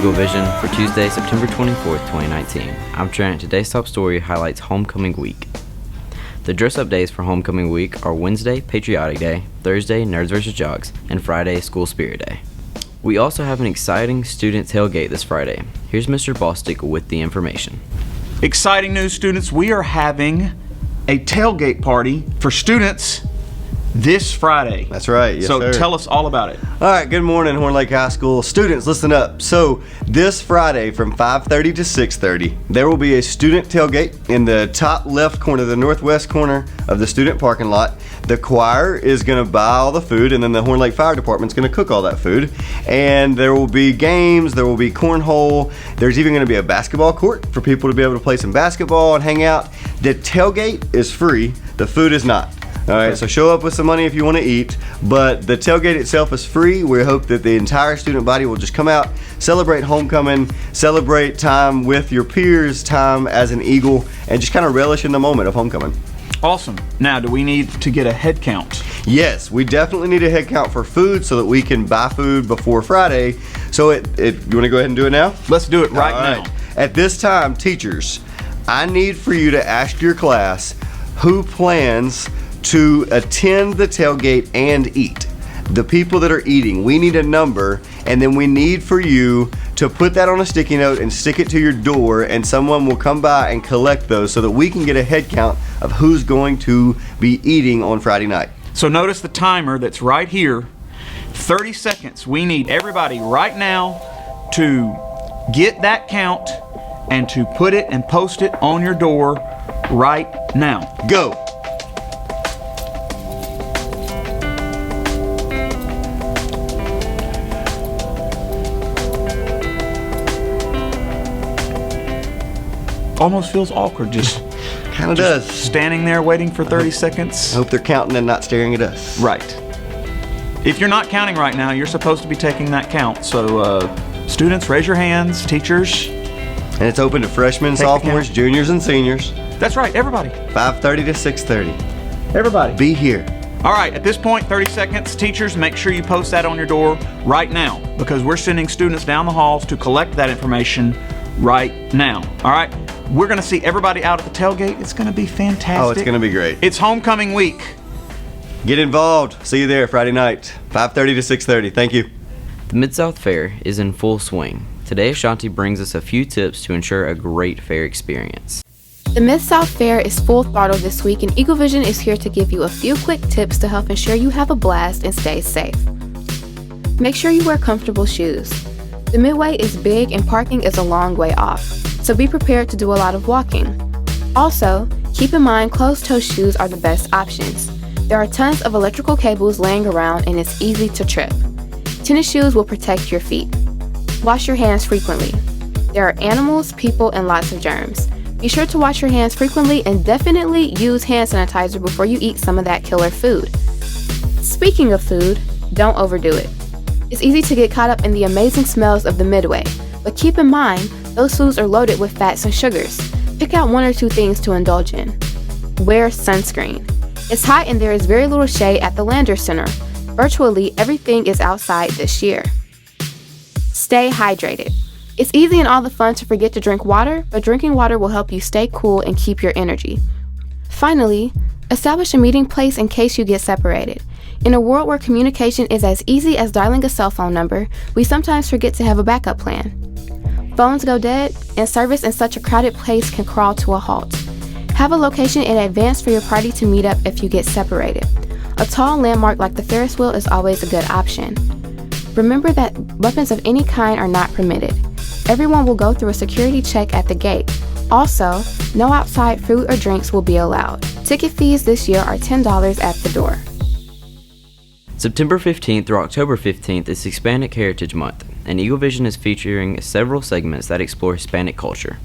Eagle Vision for Tuesday, September 24th, 2019. I'm Trent. Today's top story highlights Homecoming Week. The dress-up days for Homecoming Week are Wednesday, Patriotic Day, Thursday, Nerds vs. Jocks, and Friday, School Spirit Day. We also have an exciting student tailgate this Friday. Here's Mr. Bostick with the information. Exciting news, students. We are having a tailgate party for students this Friday. That's right. Yes, so sir. Tell us all about it. All right. Good morning, Horn Lake High School students. Listen up. So this Friday from 5:30 to 6:30, there will be a student tailgate in the top left corner, the northwest corner of the student parking lot. The choir is going to buy all the food, and then the Horn Lake Fire Department is going to cook all that food. And there will be games. There will be cornhole. There's even going to be a basketball court for people to be able to play some basketball and hang out. The tailgate is free. The food is not. All right, so show up with some money if you want to eat, but the tailgate itself is free. We hope that the entire student body will just come out, celebrate homecoming, celebrate time with your peers, time as an Eagle, and just kind of relish in the moment of homecoming. Awesome. Now, do we need to get a head count? Yes, we definitely need a head count for food so that we can buy food before Friday. So you want to go ahead and do it now? Let's do it right now. At this time, teachers, I need for you to ask your class who plans to attend the tailgate and eat. The people that are eating, we need a number, and then we need for you to put that on a sticky note and stick it to your door, and someone will come by and collect those so that we can get a head count of who's going to be eating on Friday night. So notice the timer that's right here. 30 seconds. We need everybody right now to get that count and to put it and post it on your door right now. Go. Almost feels awkward just Kind of does. standing there waiting for 30 seconds. I hope they're counting and not staring at us. Right. If you're not counting right now, you're supposed to be taking that count. So students, raise your hands. Teachers. And it's open to freshmen, Take the sophomores, count. juniors, and seniors. That's right, everybody. 5:30 to 6:30. Everybody. Be here. All right, at this point, 30 seconds. Teachers, make sure you post that on your door right now because we're sending students down the halls to collect that information right now. All right? We're going to see everybody out at the tailgate. It's going to be fantastic. Oh, it's going to be great. It's homecoming week. Get involved. See you there Friday night, 5:30 to 6:30. Thank you. The Mid-South Fair is in full swing. Today, Ashanti brings us a few tips to ensure a great fair experience. The Mid-South Fair is full throttle this week, and Eagle Vision is here to give you a few quick tips to help ensure you have a blast and stay safe. Make sure you wear comfortable shoes. The Midway is big and parking is a long way off, so be prepared to do a lot of walking. Also, keep in mind closed-toe shoes are the best options. There are tons of electrical cables laying around and it's easy to trip. Tennis shoes will protect your feet. Wash your hands frequently. There are animals, people, and lots of germs. Be sure to wash your hands frequently and definitely use hand sanitizer before you eat some of that killer food. Speaking of food, don't overdo it. It's easy to get caught up in the amazing smells of the Midway, but keep in mind, those foods are loaded with fats and sugars. Pick out one or two things to indulge in. Wear sunscreen. It's hot and there is very little shade at the Lander Center. Virtually everything is outside this year. Stay hydrated. It's easy and all the fun to forget to drink water, but drinking water will help you stay cool and keep your energy. Finally, establish a meeting place in case you get separated. In a world where communication is as easy as dialing a cell phone number, we sometimes forget to have a backup plan. Phones go dead, and service in such a crowded place can crawl to a halt. Have a location in advance for your party to meet up if you get separated. A tall landmark like the Ferris wheel is always a good option. Remember that weapons of any kind are not permitted. Everyone will go through a security check at the gate. Also, no outside food or drinks will be allowed. Ticket fees this year are $10 at the door. September 15th through October 15th is Hispanic Heritage Month, and Eagle Vision is featuring several segments that explore Hispanic culture.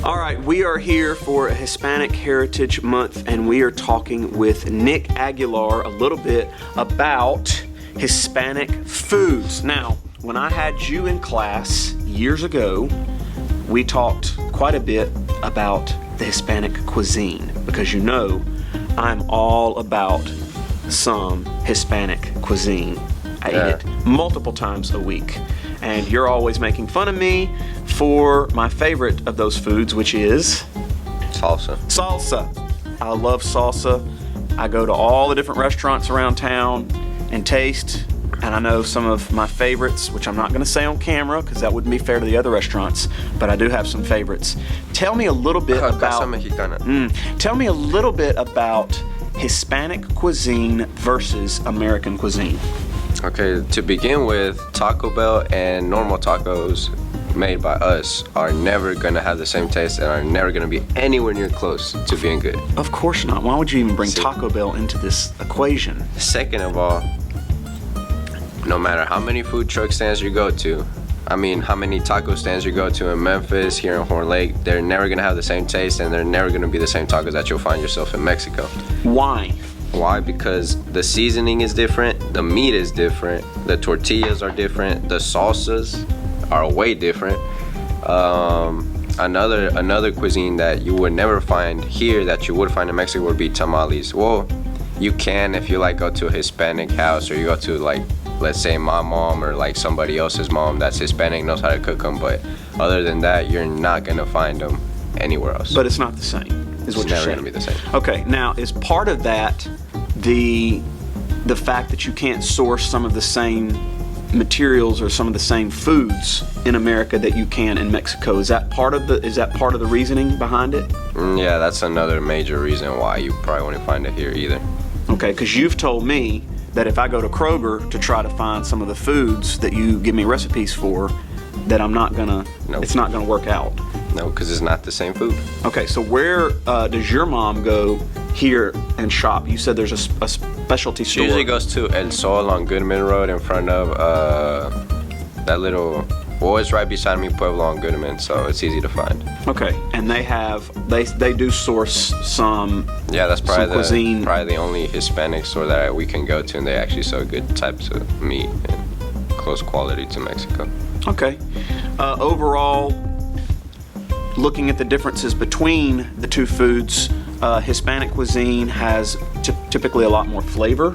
All right, we are here for Hispanic Heritage Month, and we are talking with Nick Aguilar a little bit about Hispanic foods. Now, when I had you in class years ago, we talked quite a bit about the Hispanic cuisine, because you know I'm all about some Hispanic cuisine. I eat it multiple times a week. And you're always making fun of me for my favorite of those foods, which is Salsa. salsa. I love salsa. I go to all the different restaurants around town and taste, and I know some of my favorites, which I'm not going to say on camera because that wouldn't be fair to the other restaurants, but I do have some favorites. Tell me a little bit Casa about Mexicana. Tell me a little bit about Hispanic cuisine versus American cuisine. Okay, to begin with, Taco Bell and normal tacos made by us are never gonna have the same taste and are never gonna be anywhere near close to being good. Of course not. Why would you even bring Taco Bell into this equation? Second of all, no matter how many food truck stands you go to, how many taco stands you go to in Memphis, here in Horn Lake, they're never gonna have the same taste and they're never gonna be the same tacos that you'll find yourself in Mexico. Why? Why? Because the seasoning is different, the meat is different, the tortillas are different, the salsas are way different. Another cuisine that you would never find here that you would find in Mexico would be tamales. Well, you can if you like go to a Hispanic house or you go to like, let's say my mom or like somebody else's mom that's Hispanic knows how to cook them, but other than that, you're not gonna find them anywhere else. But it's not the same, is what It's you're never saying. gonna be the same. Okay, now is part of that the fact that you can't source some of the same materials or some of the same foods in America that you can in Mexico? Is that part of the reasoning behind it? Yeah, that's another major reason why you probably won't find it here either. Okay, because you've told me that if I go to Kroger to try to find some of the foods that you give me recipes for, that it's not gonna work out. No, because it's not the same food. Okay, so where does your mom go here and shop? You said there's a specialty She store. usually goes to El Sol on Goodman Road in front of that little, well, it's right beside me, Pueblo on Goodman, so it's easy to find. Okay, and they do source some. Yeah, that's Some cuisine. probably the only Hispanic store that we can go to, and they actually sell good types of meat and close quality to Mexico. Okay, overall, looking at the differences between the two foods, Hispanic cuisine has typically a lot more flavor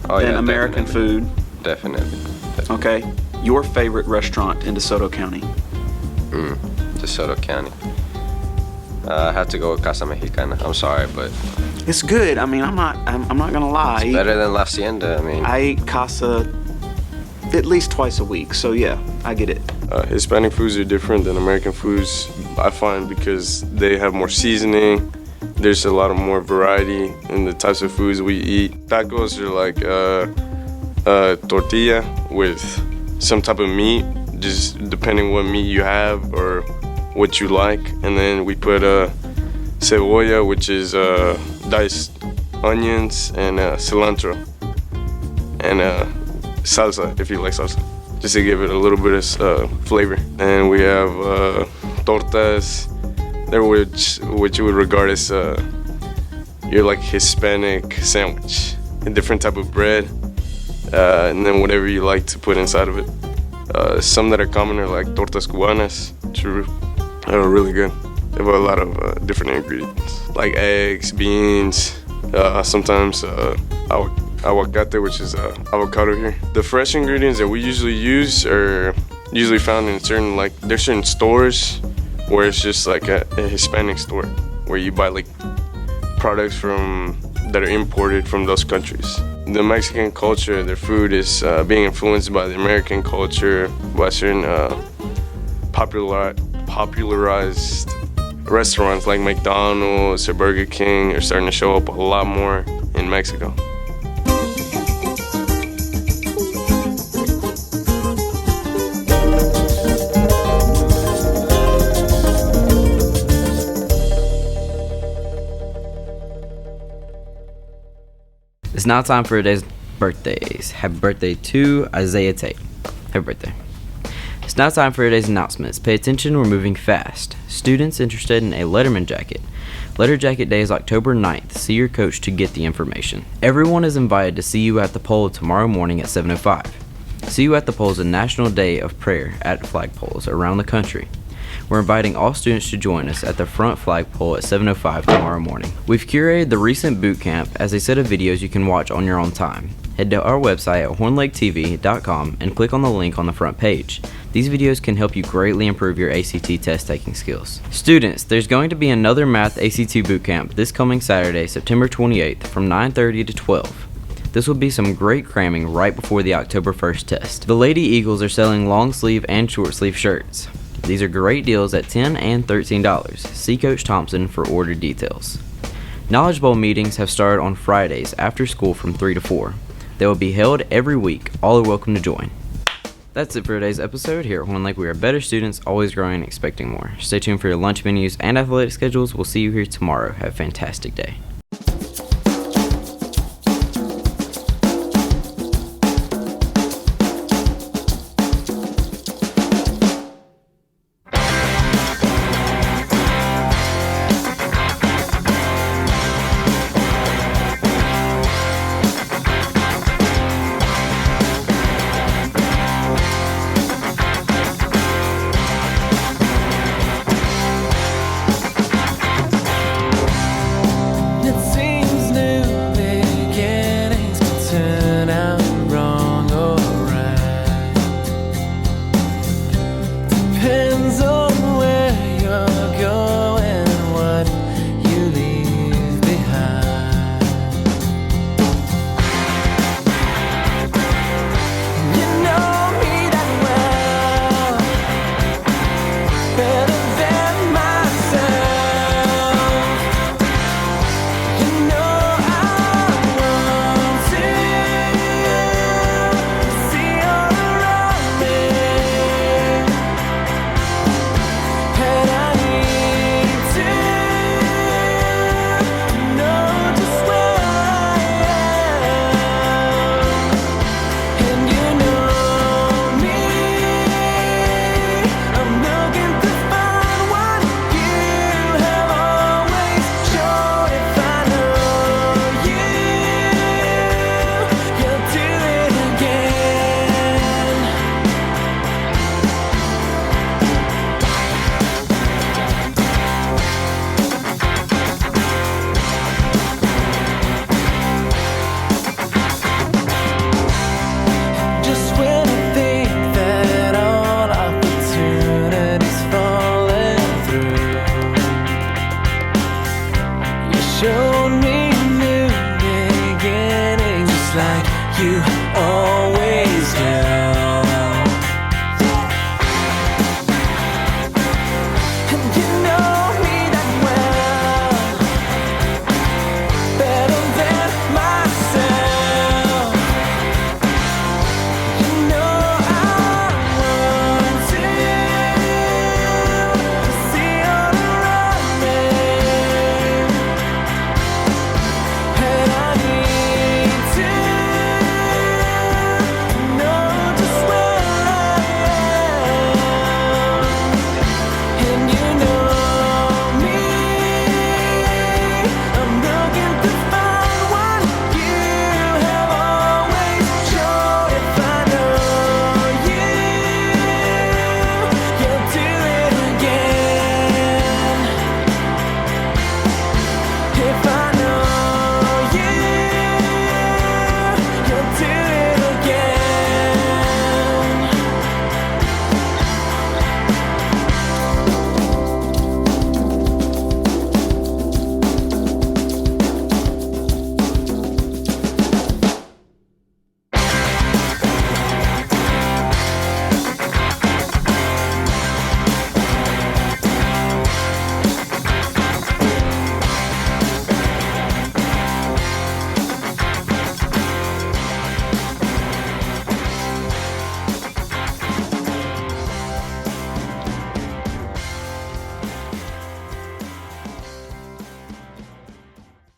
than American food. Definitely. Okay, your favorite restaurant in DeSoto County? DeSoto County. I have to go with Casa Mexicana. I'm sorry, but It's good. I mean, I'm not gonna lie. better than La Hacienda. I eat Casa at least twice a week, so yeah, I get it. Hispanic foods are different than American foods, I find, because they have more seasoning. There's a lot of more variety in the types of foods we eat. Tacos are like a tortilla with some type of meat, just depending what meat you have or what you like. And then we put cebolla, which is diced onions, and cilantro, and salsa, if you like salsa, just to give it a little bit of flavor. And we have tortas, they're which you would regard as your like Hispanic sandwich, a different type of bread, and then whatever you like to put inside of it. Some that are common are like tortas cubanas, which are really good. They have a lot of different ingredients, like eggs, beans, sometimes aguacate, which is avocado here. The fresh ingredients that we usually use are usually found in there's certain stores where it's just like a Hispanic store where you buy like products that are imported from those countries. The Mexican culture, their food is being influenced by the American culture, by certain popularized restaurants like McDonald's or Burger King are starting to show up a lot more in Mexico. It's now time for today's birthdays. Happy birthday to Isaiah Tate. Happy birthday. It's now time for today's announcements. Pay attention, we're moving fast. Students interested in a Letterman jacket. Letter Jacket Day is October 9th. See your coach to get the information. Everyone is invited to see you at the pole tomorrow morning at 7:05. See you at the pole is a national day of prayer at flagpoles around the country. We're inviting all students to join us at the front flagpole at 7:05 tomorrow morning. We've curated the recent boot camp as a set of videos you can watch on your own time. Head to our website at hornlaketv.com and click on the link on the front page. These videos can help you greatly improve your ACT test taking skills. Students, there's going to be another Math ACT boot camp this coming Saturday, September 28th from 9:30 to 12. This will be some great cramming right before the October 1st test. The Lady Eagles are selling long sleeve and short sleeve shirts. These are great deals at $10 and $13. See Coach Thompson for order details. Knowledge Bowl meetings have started on Fridays after school from 3 to 4. They will be held every week. All are welcome to join. That's it for today's episode. Here at Horn Lake, we are better students, always growing and expecting more. Stay tuned for your lunch menus and athletic schedules. We'll see you here tomorrow. Have a fantastic day. Showed me new beginnings, just like you